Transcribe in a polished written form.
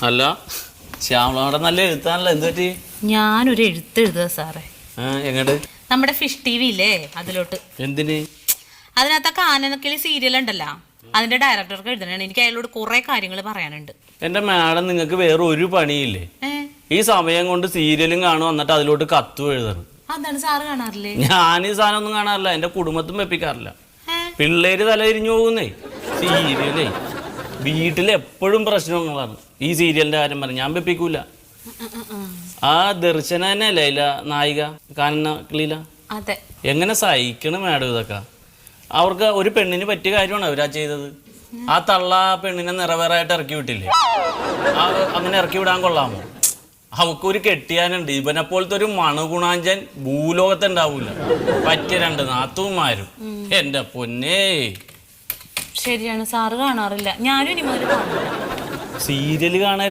അല്ല ശ്യാമളോടെ നല്ല എഴുത്താണല്ലോ. എന്ത് പറ്റി? ഞാനൊരു എഴുത്ത് എഴുതുക സാറേ. എങ്ങോട്ട്? നമ്മുടെ ഫിഷ് ടി വി ഇല്ലേ, അതിലോട്ട്. എന്തിന്? അതിനകത്തൊക്കെ ആനനക്കിളി സീരിയൽ ഉണ്ടല്ലോ, അതിന്റെ ഡയറക്ടർക്ക് എഴുതണേ. എനിക്ക് അയാളോട് കുറെ കാര്യങ്ങൾ പറയാനുണ്ട്. എന്റെ മാഡം, നിങ്ങൾക്ക് വേറെ ഒരു പണിയില്ലേ? ഈ സമയം കൊണ്ട് സീരിയലും കാണും, എന്നിട്ട് അതിലോട്ട് കത്തും എഴുതണം. അതാണ് സാറ് കാണാറില്ലേ? ഞാൻ ഈ സാധനം ഒന്നും കാണാറില്ല, എന്റെ കുടുംബത്തും വെപ്പിക്കാറില്ല. പിള്ളേര് തലതിരിഞ്ഞു പോകുന്നേ സീരിയലേ. വീട്ടിൽ എപ്പോഴും പ്രശ്നങ്ങളാണ്. ഈ സീരിയലിന്റെ കാര്യം പറഞ്ഞു ഞാൻ വെപ്പിക്കൂല. ആ ദർശന തന്നെ അല്ലേ അതില നായിക, കാനന കിളിയില. അതെ. എങ്ങനെ സഹിക്കണം മാഡം ഇതൊക്കെ? അവർക്ക് ഒരു പെണ്ണിന് പറ്റിയ കാര്യമാണ് അവരാ ചെയ്തത്. ആ തള്ള പെണ്ണിനെ നിറവേറായിട്ട് ഇറക്കി വിട്ടില്ലേ? അങ്ങനെ ഇറക്കി വിടാൻ കൊള്ളാമോ? അവക്കൊരു കെട്ടിയാനുണ്ട്. ഇവനെ പോലത്തെ ഒരു മണുഗുണാഞ്ചൻ ഭൂലോകത്തുണ്ടാവൂല. പറ്റിയ രണ്ട് നാത്തൂമാരും. എന്റെ പൊന്നേ. ശരിയാണ്, സാറ് കാണാറില്ല. ഞാനും ഇനി മുതൽ കാണാറില്ല സീരിയല് കാണാൻ.